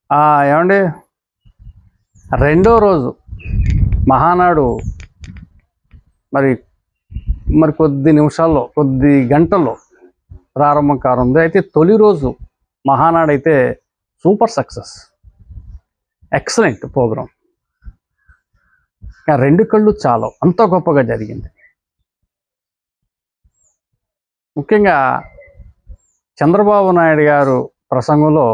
ఏమండి, రెండో రోజు మహానాడు మరి మరి కొద్ది నిమిషాల్లో కొద్ది గంటల్లో ప్రారంభం కానుంది. అయితే తొలి రోజు మహానాడు అయితే సూపర్ సక్సెస్, ఎక్సలెంట్ ప్రోగ్రాం. రెండు కళ్ళు చాలు, అంత గొప్పగా జరిగింది. ముఖ్యంగా చంద్రబాబు నాయుడు గారు ప్రసంగంలో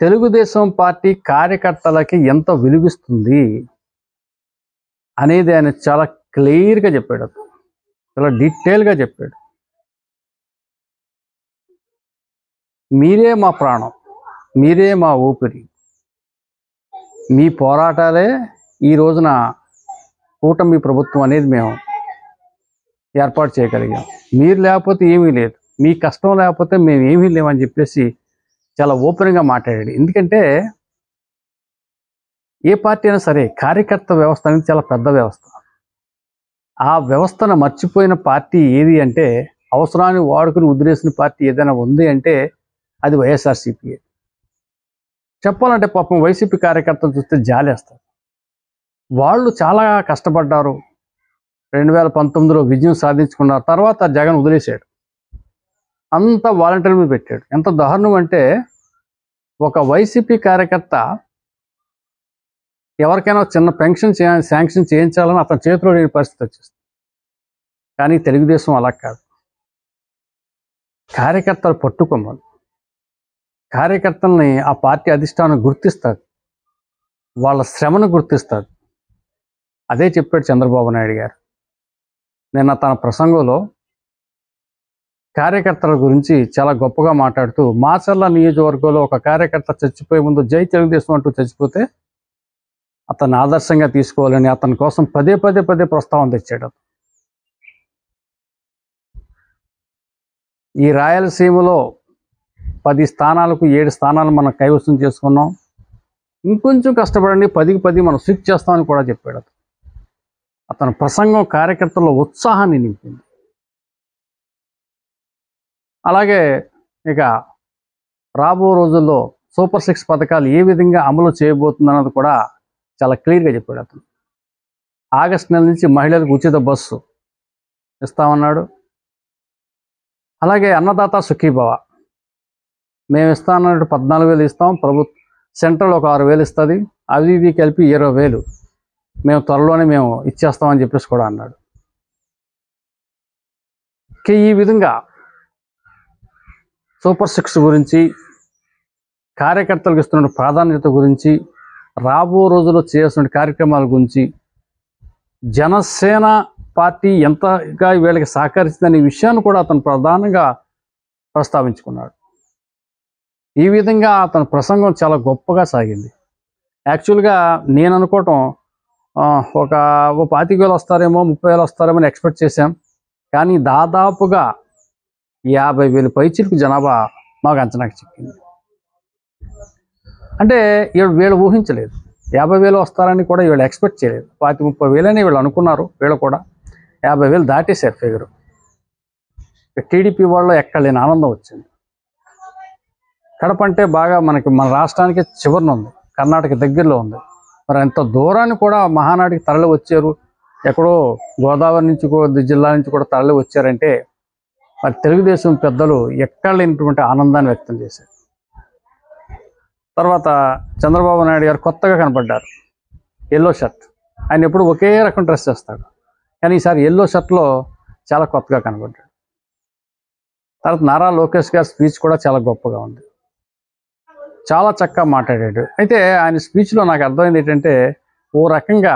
తెలుగుదేశం పార్టీ కార్యకర్తలకి ఎంత విలువిస్తుంది అనేది ఆయన చాలా క్లియర్గా చెప్పాడు, చాలా డీటెయిల్గా చెప్పాడు. మీరే మా ప్రాణం, మీరే మా ఊపిరి, మీ పోరాటాలే ఈ రోజున కూటమి ప్రభుత్వం అనేది మేము ఏర్పాటు చేయగలిగాం. మీరు లేకపోతే ఏమీ లేదు, మీ కష్టం లేకపోతే మేము ఏమీ లేవని చెప్పేసి చాలా ఓపెన్గా మాట్లాడాడు. ఎందుకంటే ఏ పార్టీ అయినా సరే కార్యకర్త వ్యవస్థ అనేది చాలా పెద్ద వ్యవస్థ. ఆ వ్యవస్థను మర్చిపోయిన పార్టీ ఏది అంటే, అవసరాన్ని వాడుకుని వదిలేసిన పార్టీ ఏదైనా ఉంది అంటే అది వైఎస్ఆర్సీపీ. చెప్పాలంటే పాపం వైసీపీ కార్యకర్తలు చూస్తే జాలేస్తారు. వాళ్ళు చాలా కష్టపడ్డారు, 2019లో విజయం సాధించుకున్నారు. తర్వాత జగన్ వదిలేశాడు, అంతా వాలంటీర్ మీద పెట్టాడు. ఎంత దారుణం అంటే, ఒక వైసీపీ కార్యకర్త ఎవరికైనా చిన్న పెన్షన్ శాంక్షన్ చేయించాలని అతని చేతిలో లేని పరిస్థితి వచ్చేస్తుంది. కానీ తెలుగుదేశం అలా కాదు. కార్యకర్తలు పట్టుకోమని, కార్యకర్తల్ని ఆ పార్టీ అధిష్టానం గుర్తిస్తుంది, వాళ్ళ శ్రమను గుర్తిస్తుంది. అదే చెప్పాడు చంద్రబాబు నాయుడు గారు నిన్న తన ప్రసంగంలో. కార్యకర్తల గురించి చాలా గొప్పగా మాట్లాడుతూ, మాచర్ల నియోజకవర్గంలో ఒక కార్యకర్త చచ్చిపోయే ముందు జై తెలుగుదేశం అంటూ చచ్చిపోతే అతన్ని ఆదర్శంగా తీసుకోవాలని అతని కోసం పదే ప్రస్తావన తెచ్చాడు. ఈ రాయలసీమలో 10 స్థానాలకు 7 స్థానాలు మనం కైవసం చేసుకున్నాం, ఇంకొంచెం కష్టపడండి 10కి 10 మనం స్విచ్ చేస్తామని కూడా చెప్పాడు. అతని ప్రసంగం కార్యకర్తల్లో ఉత్సాహాన్ని నింపింది. అలాగే ఇక రాబో రోజుల్లో సూపర్ 6 పథకాలు ఏ విధంగా అమలు చేయబోతుందన్నది కూడా చాలా క్లియర్గా చెప్పాడు. అతను ఆగస్టు నెల నుంచి మహిళలకు ఉచిత బస్సు ఇస్తామన్నాడు. అలాగే అన్నదాత సుఖీభవ మేము ఇస్తామన్నట్టు 14,000 ఇస్తాం, ప్రభుత్వం సెంట్రల్ ఒక 6,000 ఇస్తుంది, అవి ఇవి కలిపి 20,000 మేము త్వరలోనే మేము ఇచ్చేస్తామని చెప్పేసి కూడా అన్నాడు. ఈ విధంగా సూపర్ 6 గురించి, కార్యకర్తలకు ఇస్తున్న ప్రాధాన్యత గురించి, రాబో రోజుల్లో చేయాల్సిన కార్యక్రమాల గురించి, జనసేన పార్టీ ఎంతగా వీళ్ళకి సహకరిస్తుందనే విషయాన్ని కూడా అతను ప్రధానంగా ప్రస్తావించుకున్నాడు. ఈ విధంగా అతని ప్రసంగం చాలా గొప్పగా సాగింది. యాక్చువల్గా నేను అనుకోవటం ఒక 25,000 వస్తారేమో, 30,000 వస్తారేమో అని ఎక్స్పెక్ట్ చేశాం. కానీ దాదాపుగా 50,000 పైచిలకు జనాభా మాకు అంచనాకి చిక్కింది. అంటే వీళ్ళు ఊహించలేదు, 50,000 వస్తారని కూడా వీళ్ళు ఎక్స్పెక్ట్ చేయలేదు. 30,000 అని వీళ్ళు అనుకున్నారు, వీళ్ళు కూడా 50,000 దాటేశారు ఫిగరు. టీడీపీ వాళ్ళు ఎక్కడ లేని ఆనందం వచ్చింది. కడప అంటే బాగా మన రాష్ట్రానికి చివరన ఉంది, కర్ణాటక దగ్గరలో ఉంది. మరి అంత దూరాన్ని కూడా మహానాడికి తరలి వచ్చారు, ఎక్కడో గోదావరి నుంచి జిల్లా నుంచి కూడా తరలి వచ్చారంటే మరి తెలుగుదేశం పెద్దలు ఎక్కడ లేనటువంటి ఆనందాన్ని వ్యక్తం చేశారు. తర్వాత చంద్రబాబు నాయుడు గారు కొత్తగా కనపడ్డారు, ఎల్లో షర్ట్. ఆయన ఎప్పుడు ఒకే రకం డ్రెస్ చేస్తాడు, కానీ ఈసారి ఎల్లో షర్ట్లో చాలా కొత్తగా కనపడ్డాడు. తర్వాత నారా లోకేష్ గారి స్పీచ్ కూడా చాలా గొప్పగా ఉంది, చాలా చక్కగా మాట్లాడాడు. అయితే ఆయన స్పీచ్లో నాకు అర్థమైంది ఏంటంటే, ఓ రకంగా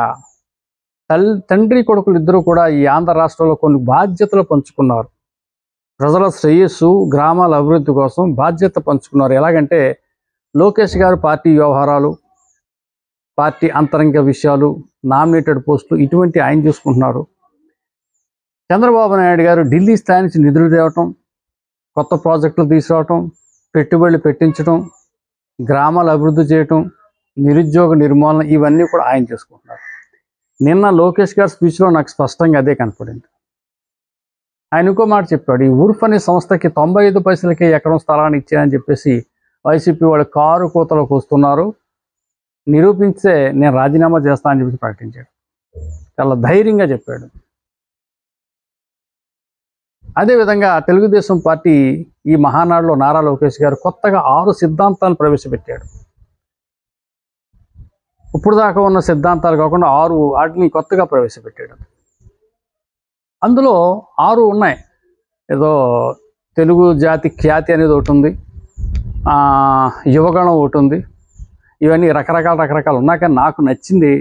తండ్రి కొడుకులు ఇద్దరూ కూడా ఈ ఆంధ్ర రాష్ట్రంలో కొన్ని బాధ్యతలు పంచుకున్నారు. ప్రజల శ్రేయస్సు, గ్రామాల అభివృద్ధి కోసం బాధ్యత పంచుకున్నారు. ఎలాగంటే లోకేష్ గారు పార్టీ వ్యవహారాలు, పార్టీ అంతరంగ విషయాలు, నామినేటెడ్ పోస్టులు ఇటువంటి ఆయన చూసుకుంటున్నారు. చంద్రబాబు నాయుడు గారు ఢిల్లీ స్థాయి నుంచి నిధులు తేవటం, కొత్త ప్రాజెక్టులు తీసుకురావటం, పెట్టుబడులు పెట్టించడం, గ్రామాల అభివృద్ధి చేయటం, నిరుద్యోగ నిర్మూలన, ఇవన్నీ కూడా ఆయన చేసుకుంటున్నారు. నిన్న లోకేష్ గారి స్పీచ్లో నాకు స్పష్టంగా అదే కనపడింది. ఆయన ఇంకో మాట చెప్పాడు, ఈ ఊర్ఫ్ అనే సంస్థకి 95 పైసలకే ఎకరం స్థలాన్ని ఇచ్చాయని చెప్పేసి వైసీపీ వాళ్ళు కారు కూతలకు వస్తున్నారు, నిరూపిస్తే నేను రాజీనామా చేస్తా అని చెప్పి ప్రకటించాడు. చాలా ధైర్యంగా చెప్పాడు. అదేవిధంగా తెలుగుదేశం పార్టీ ఈ మహానాడులో నారా లోకేష్ గారు కొత్తగా 6 సిద్ధాంతాలు ప్రవేశపెట్టాడు. ఇప్పుడు దాకా ఉన్న సిద్ధాంతాలు కాకుండా 6 వాటిని కొత్తగా ప్రవేశపెట్టాడు. అందులో 6 ఉన్నాయి. ఏదో తెలుగు జాతి ఖ్యాతి అనేది ఒకటి ఉంది, యువగణం ఒకటి ఉంది, ఇవన్నీ రకరకాలు ఉన్నాయి. కానీ నాకు నచ్చింది,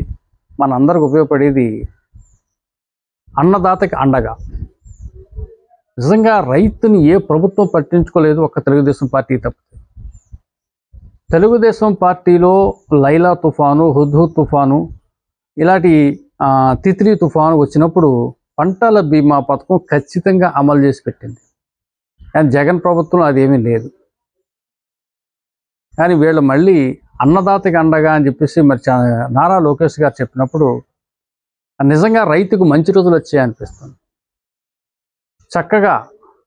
మనందరికి ఉపయోగపడేది అన్నదాతకి అండగా. నిజంగా రైతుని ఏ ప్రభుత్వం పట్టించుకోలేదు, ఒక్క తెలుగుదేశం పార్టీ తప్పితే. తెలుగుదేశం పార్టీలో లైలా తుఫాను, హుద్హుద్ తుఫాను, ఇలాంటి తిత్లీ తుఫాను వచ్చినప్పుడు పంటల బీమా పథకం ఖచ్చితంగా అమలు చేసి పెట్టింది. కానీ జగన్ ప్రభుత్వం అదేమీ లేదు. కానీ వీళ్ళు మళ్ళీ అన్నదాతకి అండగా అని చెప్పేసి మరి నారా లోకేష్ గారు చెప్పినప్పుడు నిజంగా రైతుకు మంచి రోజులు వచ్చాయనిపిస్తుంది.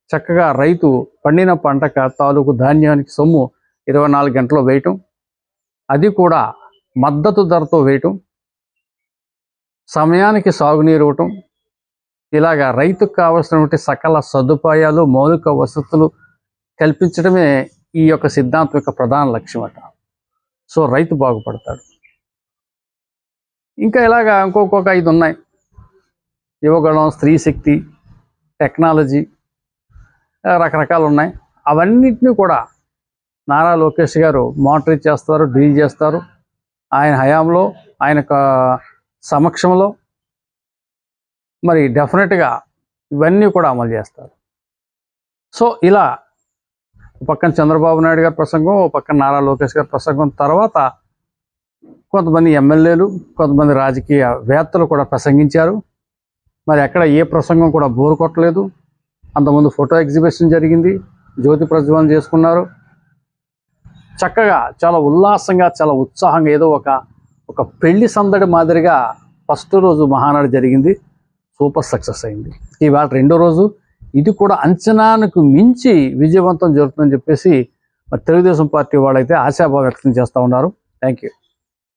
చక్కగా రైతు పండిన పంటక తాలూకు ధాన్యానికి సొమ్ము 24 గంటలు వేయటం, అది కూడా మద్దతు ధరతో వేయటం, సమయానికి సాగునీరు ఇవ్వటం, ఇలాగా రైతుకు కావాల్సినటువంటి సకల సదుపాయాలు, మౌలిక వసతులు కల్పించడమే ఈ యొక్క సిద్ధాంతం యొక్క ప్రధాన లక్ష్యం అట. సో రైతు బాగుపడతాడు. ఇంకా ఇలాగా ఇంకొక 5 ఉన్నాయి. యువగణం, స్త్రీ శక్తి, టెక్నాలజీ, రకరకాలు ఉన్నాయి. అవన్నిటినీ కూడా నారా లోకేష్ గారు మానిటర్ చేస్తారు, డీల్ చేస్తారు. ఆయన హయాంలో, ఆయన సమక్షంలో మరి డెఫినెట్గా ఇవన్నీ కూడా అమలు చేస్తారు. సో ఇలా పక్కన చంద్రబాబు నాయుడు గారి ప్రసంగం, పక్కన నారా లోకేష్ గారి ప్రసంగం తర్వాత కొంతమంది ఎమ్మెల్యేలు, కొంతమంది రాజకీయ వేత్తలు కూడా ప్రసంగించారు. మరి ఎక్కడ ఏ ప్రసంగం కూడా బోరు కొట్టలేదు. అంతకుముందు ఫోటో ఎగ్జిబిషన్ జరిగింది, జ్యోతి ప్రజ్వలన చేసుకున్నారు. చక్కగా చాలా ఉల్లాసంగా, చాలా ఉత్సాహంగా, ఏదో ఒక పెళ్లి సందడి మాదిరిగా ఫస్ట్ రోజు మహానాడు జరిగింది, సూపర్ సక్సెస్ అయింది. ఇవాళ 2వ రోజు, ఇది కూడా అంచనాకు మించి విజయవంతం జరుగుతుందని చెప్పేసి తెలుగుదేశం పార్టీ వాళ్ళైతే ఆశాభావం వ్యక్తం చేస్తూ ఉన్నారు. Thank you.